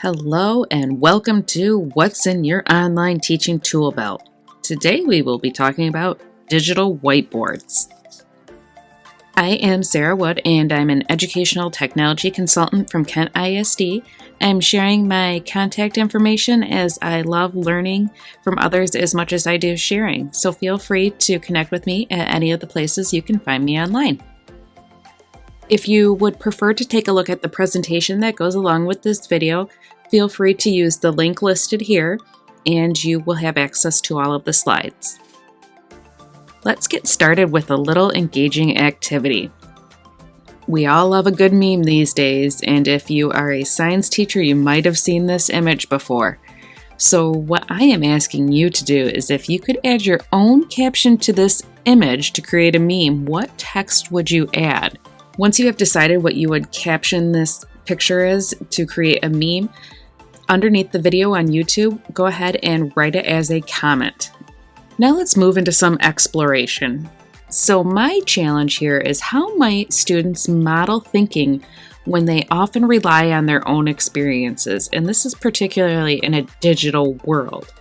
Hello and welcome to What's in Your Online Teaching Toolbelt. Today we will be talking about digital whiteboards. I am Sarah Wood and I'm an educational technology consultant from Kent ISD. I'm sharing my contact information as I love learning from others as much as I do sharing. So feel free to connect with me at any of the places you can find me online. If you would prefer to take a look at the presentation that goes along with this video, feel free to use the link listed here and you will have access to all of the slides. Let's get started with a little engaging activity. We all love a good meme these days, and if you are a science teacher, you might have seen this image before. So what I am asking you to do is if you could add your own caption to this image to create a meme, what text would you add? Once you have decided what you would caption this picture as to create a meme, underneath the video on YouTube, go ahead and write it as a comment. Now let's move into some exploration. So my challenge here is how might students model thinking when they often rely on their own experiences, and this is particularly in a digital world.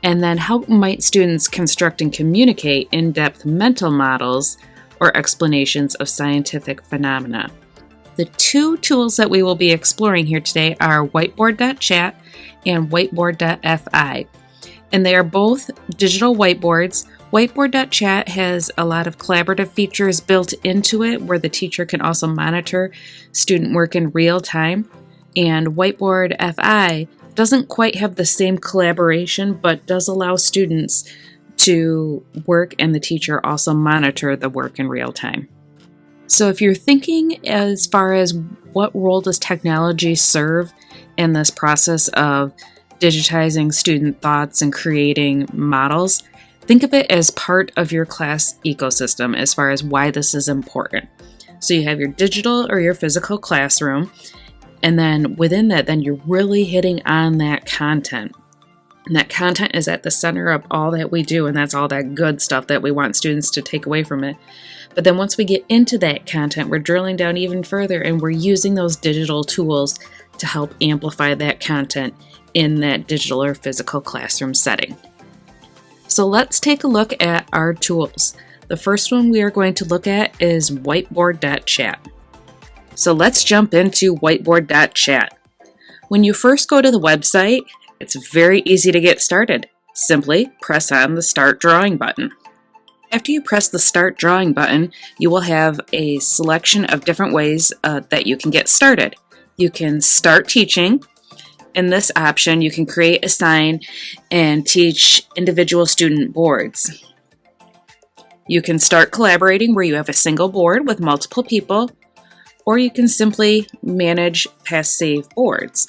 And then how might students construct and communicate in-depth mental models or explanations of scientific phenomena. The two tools that we will be exploring here today are Whiteboard.chat and Whiteboard.fi, and they are both digital whiteboards. Whiteboard.chat has a lot of collaborative features built into it where the teacher can also monitor student work in real time, and Whiteboard.fi doesn't quite have the same collaboration but does allow students to work and the teacher also monitor the work in real time. So if you're thinking as far as what role does technology serve in this process of digitizing student thoughts and creating models, think of it as part of your class ecosystem as far as why this is important. So you have your digital or your physical classroom, and then within that, then you're really hitting on that content. And that content is at the center of all that we do, and that's all that good stuff that we want students to take away from it. But then once we get into that content, we're drilling down even further and we're using those digital tools to help amplify that content in that digital or physical classroom setting. So let's take a look at our tools. The first one we are going to look at is Whiteboard.chat. So let's jump into Whiteboard.chat. When you first go to the website, it's very easy to get started. Simply press on the Start Drawing button. After you press the Start Drawing button, you will have a selection of different ways that you can get started. You can start teaching. In this option, you can create, assign, and teach individual student boards. You can start collaborating where you have a single board with multiple people, or you can simply manage past save boards.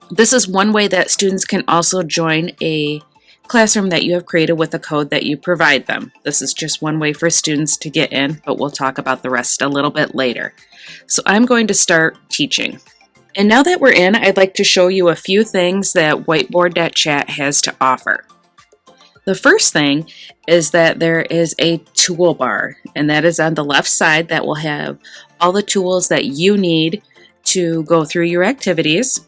This is one way that students can also join a classroom that you have created with the code that you provide them. This is just one way for students to get in, but we'll talk about the rest a little bit later. So I'm going to start teaching. And now that we're in, I'd like to show you a few things that Whiteboard.chat has to offer. The first thing is that there is a toolbar, and that is on the left side that will have all the tools that you need to go through your activities.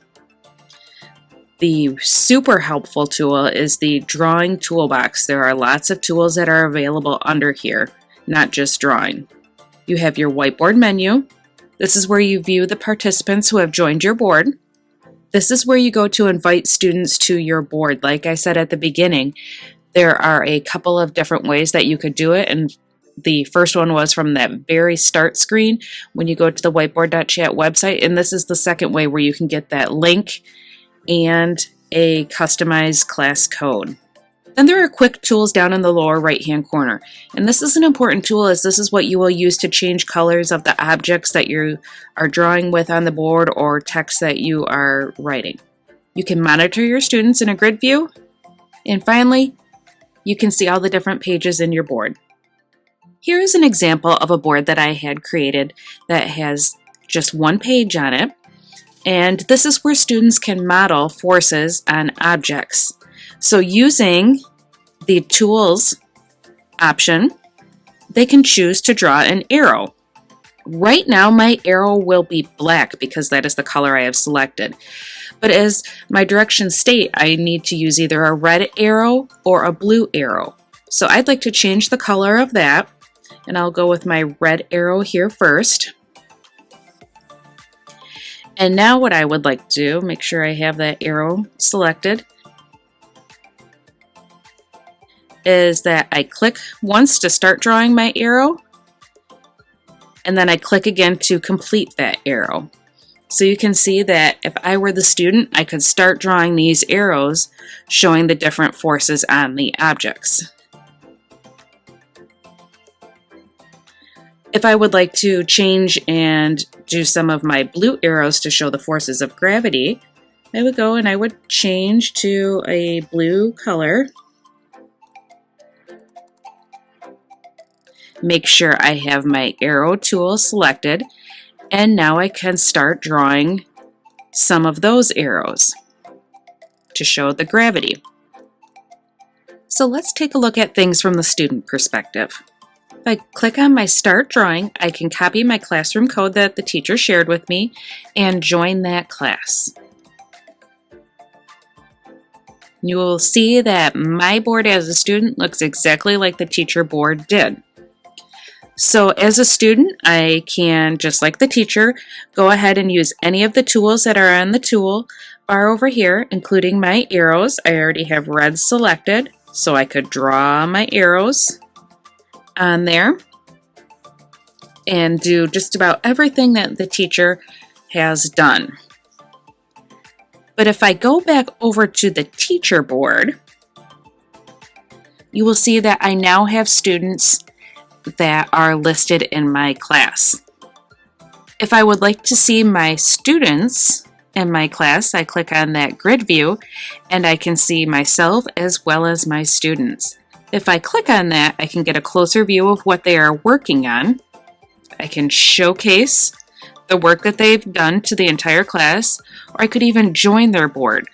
The super helpful tool is the Drawing Toolbox. There are lots of tools that are available under here, not just drawing. You have your whiteboard menu. This is where you view the participants who have joined your board. This is where you go to invite students to your board. Like I said at the beginning, there are a couple of different ways that you could do it, and the first one was from that very start screen when you go to the Whiteboard.chat website, and this is the second way where you can get that link and a customized class code. Then there are quick tools down in the lower right hand corner, and this is an important tool as this is what you will use to change colors of the objects that you are drawing with on the board or text that you are writing. You can monitor your students in a grid view, and finally you can see all the different pages in your board. Here is an example of a board that I had created that has just one page on it. And this is where students can model forces on objects. So using the Tools option, they can choose to draw an arrow. Right now my arrow will be black because that is the color I have selected. But as my directions state, I need to use either a red arrow or a blue arrow. So I'd like to change the color of that, and I'll go with my red arrow here first. And now what I would like to do, make sure I have that arrow selected, is that I click once to start drawing my arrow, and then I click again to complete that arrow. So you can see that if I were the student, I could start drawing these arrows showing the different forces on the objects. If I would like to change and do some of my blue arrows to show the forces of gravity, I would go and I would change to a blue color. Make sure I have my arrow tool selected, and now I can start drawing some of those arrows to show the gravity. So let's take a look at things from the student perspective. If I click on my Start Drawing, I can copy my classroom code that the teacher shared with me and join that class. You will see that my board as a student looks exactly like the teacher board did. So as a student, I can, just like the teacher, go ahead and use any of the tools that are on the tool bar over here, including my arrows. I already have red selected, so I could draw my arrows on there and do just about everything that the teacher has done. But if I go back over to the teacher board, you will see that I now have students that are listed in my class. If I would like to see my students in my class, I click on that grid view and I can see myself as well as my students. If I click on that, I can get a closer view of what they are working on. I can showcase the work that they've done to the entire class, or I could even join their board.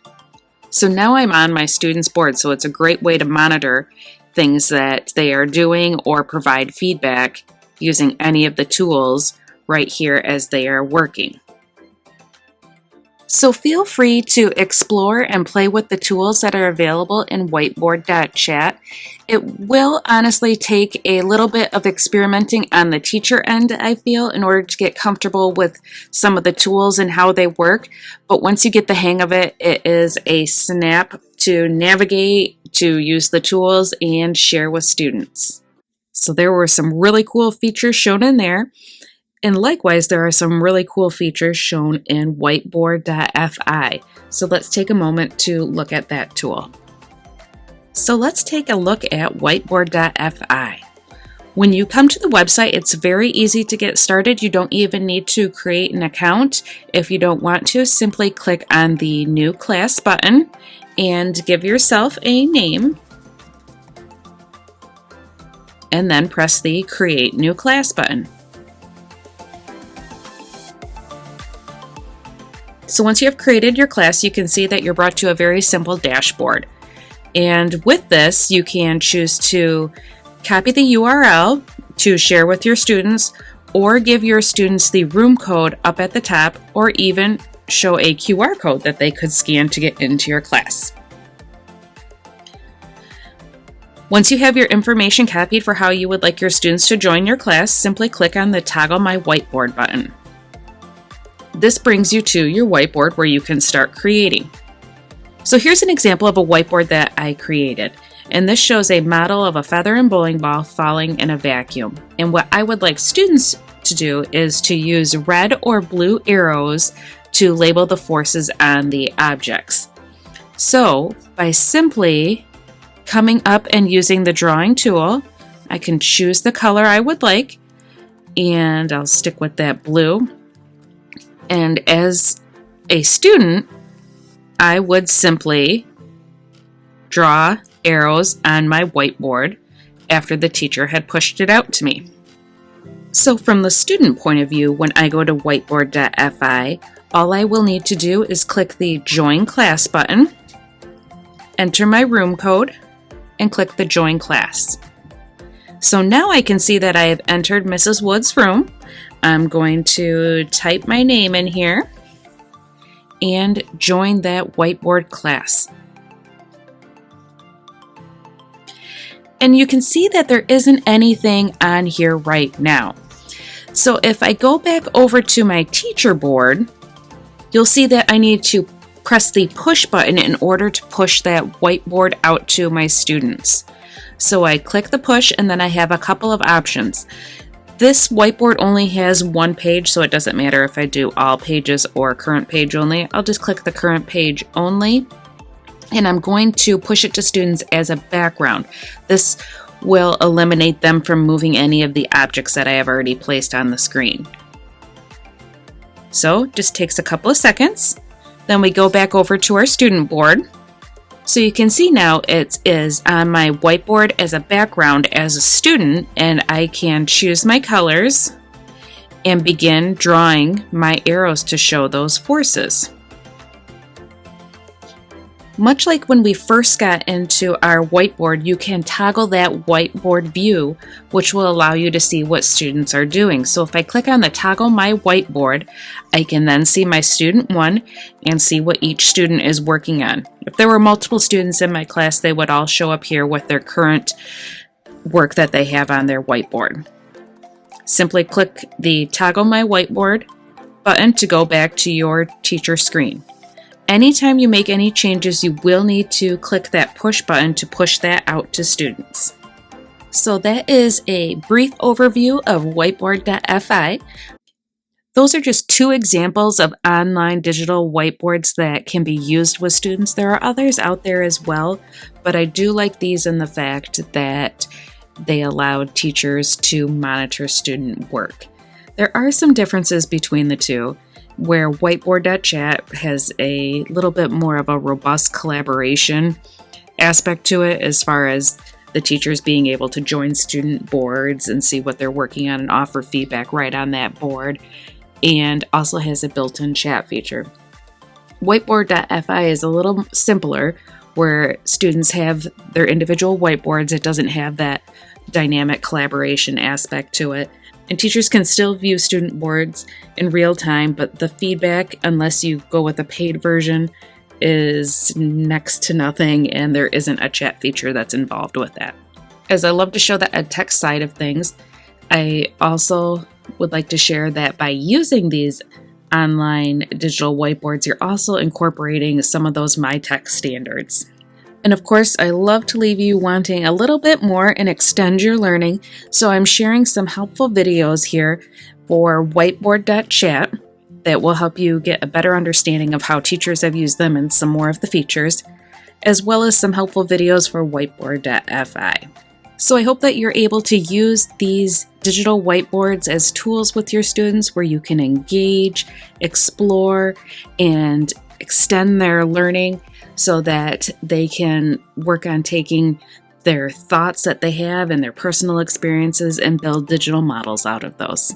So now I'm on my students' board, so it's a great way to monitor things that they are doing or provide feedback using any of the tools right here as they are working. So feel free to explore and play with the tools that are available in Whiteboard.chat. It will honestly take a little bit of experimenting on the teacher end, I feel, in order to get comfortable with some of the tools and how they work. But once you get the hang of it, it is a snap to navigate, to use the tools, and share with students. So there were some really cool features shown in there. And likewise, there are some really cool features shown in Whiteboard.fi. So let's take a moment to look at that tool. So let's take a look at Whiteboard.fi. When you come to the website, it's very easy to get started. You don't even need to create an account. If you don't want to, simply click on the New Class button and give yourself a name. And then press the Create New Class button. So once you have created your class, you can see that you're brought to a very simple dashboard. And with this, you can choose to copy the URL to share with your students, or give your students the room code up at the top, or even show a QR code that they could scan to get into your class. Once you have your information copied for how you would like your students to join your class, simply click on the Toggle My Whiteboard button. This brings you to your whiteboard where you can start creating. So here's an example of a whiteboard that I created. And this shows a model of a feather and bowling ball falling in a vacuum. And what I would like students to do is to use red or blue arrows to label the forces on the objects. So by simply coming up and using the drawing tool, I can choose the color I would like, and I'll stick with that blue. And as a student, I would simply draw arrows on my whiteboard after the teacher had pushed it out to me. So from the student point of view, when I go to Whiteboard.fi, all I will need to do is click the Join Class button, enter my room code, and click the Join Class. So now I can see that I have entered Mrs. Wood's room. I'm going to type my name in here and join that whiteboard class. And you can see that there isn't anything on here right now. So if I go back over to my teacher board, you'll see that I need to press the push button in order to push that whiteboard out to my students. So I click the push and then I have a couple of options. This whiteboard only has one page, so it doesn't matter if I do all pages or current page only. I'll just click the current page only, and I'm going to push it to students as a background. This will eliminate them from moving any of the objects that I have already placed on the screen. So just takes a couple of seconds. Then we go back over to our student board. So you can see now it is on my whiteboard as a background as a student, and I can choose my colors and begin drawing my arrows to show those forces. Much like when we first got into our whiteboard, you can toggle that whiteboard view, which will allow you to see what students are doing. So if I click on the toggle my whiteboard, I can then see my student 1 and see what each student is working on. If there were multiple students in my class, they would all show up here with their current work that they have on their whiteboard. Simply click the toggle my whiteboard button to go back to your teacher screen. Anytime you make any changes, you will need to click that push button to push that out to students. So that is a brief overview of Whiteboard.fi. Those are just 2 examples of online digital whiteboards that can be used with students. There are others out there as well, but I do like these in the fact that they allow teachers to monitor student work. There are some differences between the two, where Whiteboard.chat has a little bit more of a robust collaboration aspect to it, as far as the teachers being able to join student boards and see what they're working on and offer feedback right on that board, and also has a built-in chat feature. Whiteboard.fi is a little simpler, where students have their individual whiteboards. It doesn't have that dynamic collaboration aspect to it. And teachers can still view student boards in real time, but the feedback, unless you go with a paid version, is next to nothing, and there isn't a chat feature that's involved with that. As I love to show the edtech side of things, I also would like to share that by using these online digital whiteboards, you're also incorporating some of those MyTech standards. And of course, I love to leave you wanting a little bit more and extend your learning, so I'm sharing some helpful videos here for Whiteboard.chat that will help you get a better understanding of how teachers have used them and some more of the features, as well as some helpful videos for Whiteboard.fi. So I hope that you're able to use these digital whiteboards as tools with your students, where you can engage, explore, and extend their learning so that they can work on taking their thoughts that they have and their personal experiences and build digital models out of those.